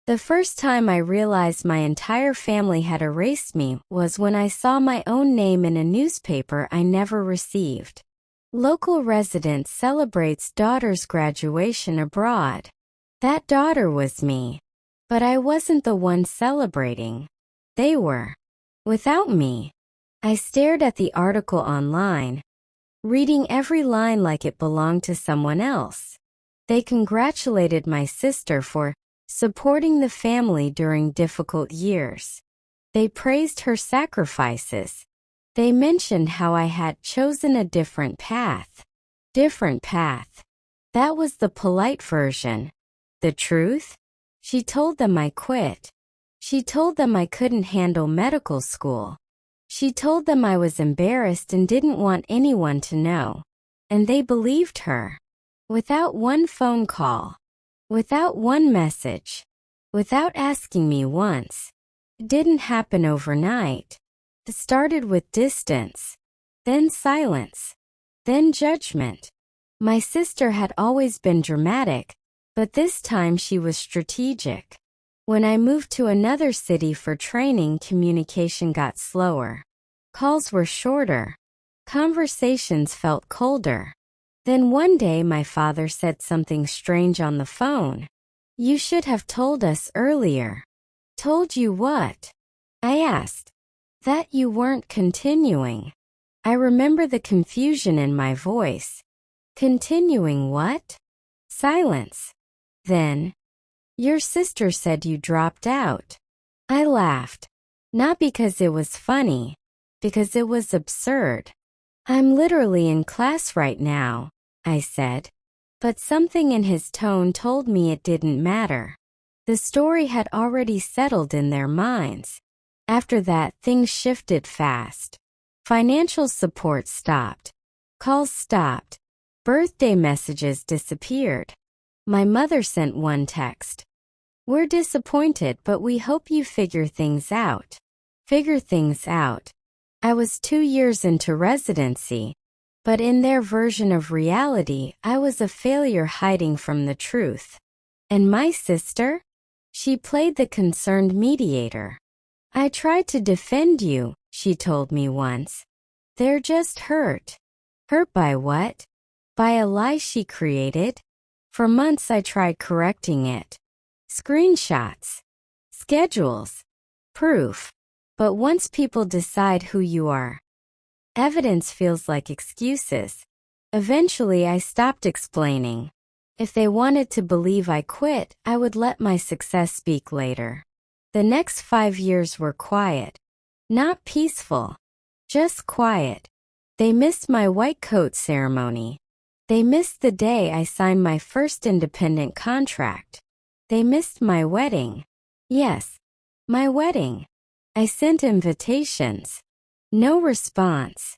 The first time I realized my entire family had erased me was when I saw my own name in a newspaper I never received. Local resident celebrates daughter's graduation abroad. That daughter was me. But I wasn't the one celebrating. They were. Without me. I stared at the article online, reading every line like it belonged to someone else. They congratulated my sister for supporting the family during difficult years. They praised her sacrifices. They mentioned how I had chosen a different path. Different path. That was the polite version. The truth? She told them I quit. She told them I couldn't handle medical school. She told them I was embarrassed and didn't want anyone to know. And they believed her. Without one phone call. Without one message. Without asking me once. It didn't happen overnight. It started with distance. Then silence. Then judgment. My sister had always been dramatic, but this time she was strategic. When I moved to another city for training, communication got slower. Calls were shorter. Conversations felt colder. Then one day my father said something strange on the phone. "You should have told us earlier." "Told you what?" I asked. "That you weren't continuing." I remember the confusion in my voice. Continuing what? Silence. Then, "Your sister said you dropped out." I laughed. Not because it was funny, because it was absurd. "I'm literally in class right now," I said. But something in his tone told me it didn't matter. The story had already settled in their minds. After that, things shifted fast. Financial support stopped. Calls stopped. Birthday messages disappeared. My mother sent one text. "We're disappointed, but we hope you figure things out." Figure things out. I was 2 years into residency, but in their version of reality, I was a failure hiding from the truth. And my sister? She played the concerned mediator. "I tried to defend you," she told me once. "They're just hurt." Hurt by what? By a lie she created? For months I tried correcting it. Screenshots. Schedules. Proof. But once people decide who you are, evidence feels like excuses. Eventually I stopped explaining. If they wanted to believe I quit, I would let my success speak later. The next 5 years were quiet. Not peaceful. Just quiet. They missed my white coat ceremony. They missed the day I signed my first independent contract. They missed my wedding. Yes, my wedding. I sent invitations. No response.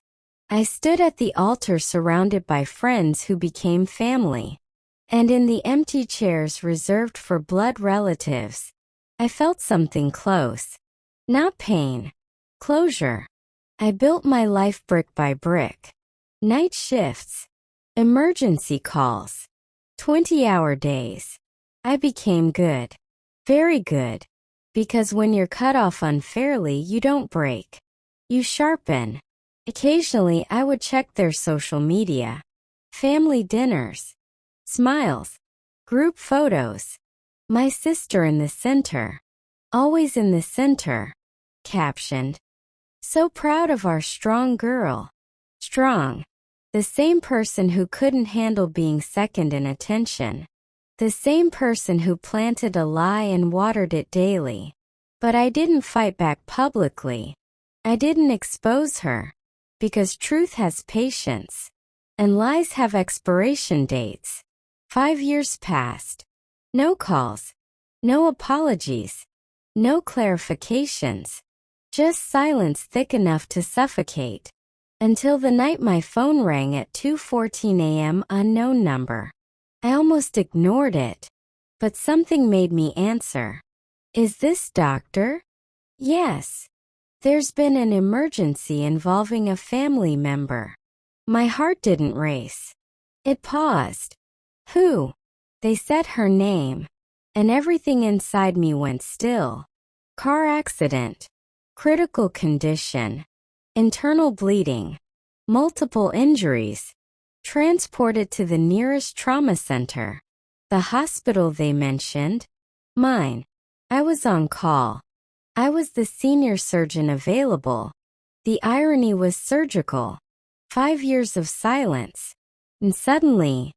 I stood at the altar surrounded by friends who became family. And in the empty chairs reserved for blood relatives, I felt something close. Not pain. Closure. I built my life brick by brick. Night shifts. Emergency calls. 20-hour days. I became good. Very good. Because when you're cut off unfairly, you don't break. You sharpen. Occasionally, I would check their social media. Family dinners. Smiles. Group photos. My sister in the center. Always in the center. Captioned. "So proud of our strong girl." Strong. The same person who couldn't handle being second in attention. The same person who planted a lie and watered it daily. But I didn't fight back publicly. I didn't expose her. Because truth has patience. And lies have expiration dates. 5 years passed. No calls. No apologies. No clarifications. Just silence thick enough to suffocate. Until the night my phone rang at 2:14 a.m. unknown number. I almost ignored it. But something made me answer. "Is this doctor?" "Yes. There's been an emergency involving a family member." My heart didn't race. It paused. "Who?" They said her name. and everything inside me went still. Car accident. Critical condition. Internal bleeding. Multiple injuries. Transported to the nearest trauma center. The hospital they mentioned? Mine. I was on call. I was the senior surgeon available. The irony was surgical. 5 years of silence. And suddenly,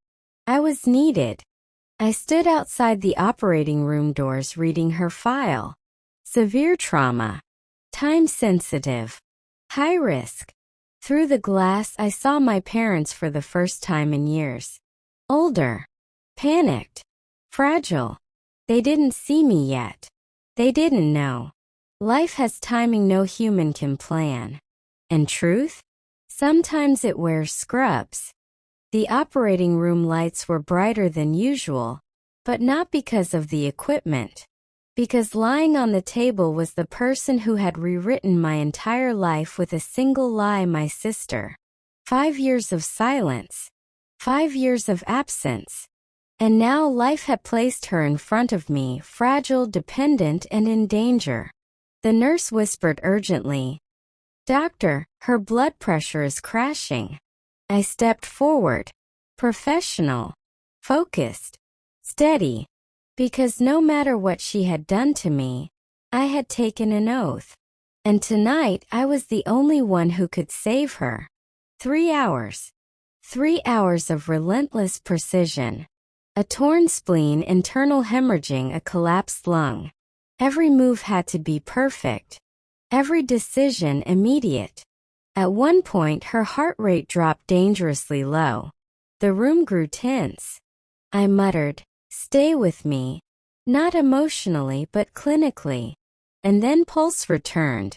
I was needed. I stood outside the operating room doors reading her file. Severe trauma. Time sensitive. High risk. Through the glass, I saw my parents for the first time in years. Older. Panicked. Fragile. They didn't see me yet. They didn't know. Life has timing no human can plan. And truth? Sometimes it wears scrubs. The operating room lights were brighter than usual, but not because of the equipment. Because lying on the table was the person who had rewritten my entire life with a single lie, my sister. 5 years of silence. 5 years of absence. And now life had placed her in front of me, fragile, dependent, and in danger. The nurse whispered urgently, "Doctor, her blood pressure is crashing." I stepped forward. Professional. Focused. Steady. Because no matter what she had done to me, I had taken an oath. And tonight I was the only one who could save her. 3 hours. 3 hours of relentless precision. A torn spleen, internal hemorrhaging, a collapsed lung. Every move had to be perfect. Every decision immediate. At one point her heart rate dropped dangerously low. The room grew tense. I muttered, "Stay with me." Not emotionally but clinically. And then pulse returned.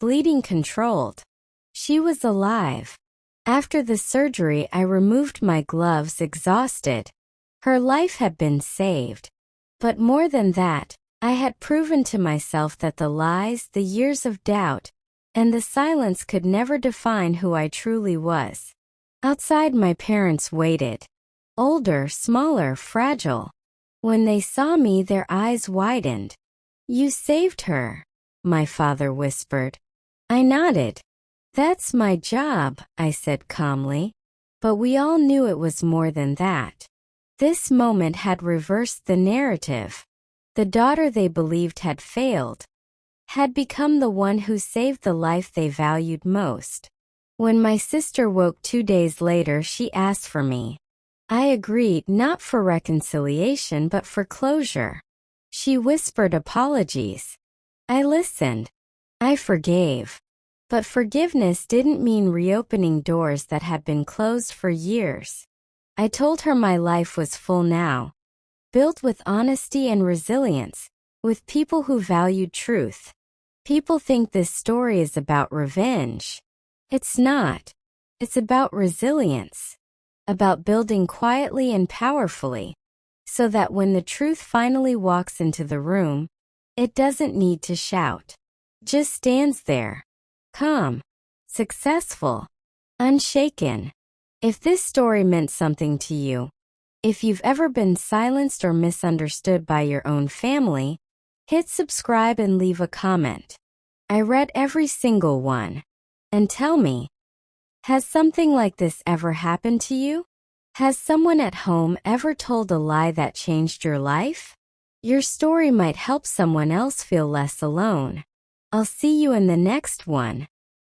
Bleeding controlled. She was alive. After the surgery I removed my gloves, exhausted. Her life had been saved. But more than that, I had proven to myself that the lies, the years of doubt, and the silence could never define who I truly was. Outside my parents waited. Older, smaller, fragile. When they saw me their eyes widened. "You saved her," my father whispered. I nodded. "That's my job," I said calmly. But we all knew it was more than that. This moment had reversed the narrative. The daughter they believed had failed had become the one who saved the life they valued most. When my sister woke 2 days later, she asked for me. I agreed, not for reconciliation but for closure. She whispered apologies. I listened. I forgave. But forgiveness didn't mean reopening doors that had been closed for years. I told her my life was full now, built with honesty and resilience, with people who valued truth. People think this story is about revenge. It's not. It's about resilience. About building quietly and powerfully, so that when the truth finally walks into the room, it doesn't need to shout. Just stands there. Calm. Successful. Unshaken. If this story meant something to you, if you've ever been silenced or misunderstood by your own family, hit subscribe and leave a comment. I read every single one. And tell me, has something like this ever happened to you? Has someone at home ever told a lie that changed your life? Your story might help someone else feel less alone. I'll see you in the next one.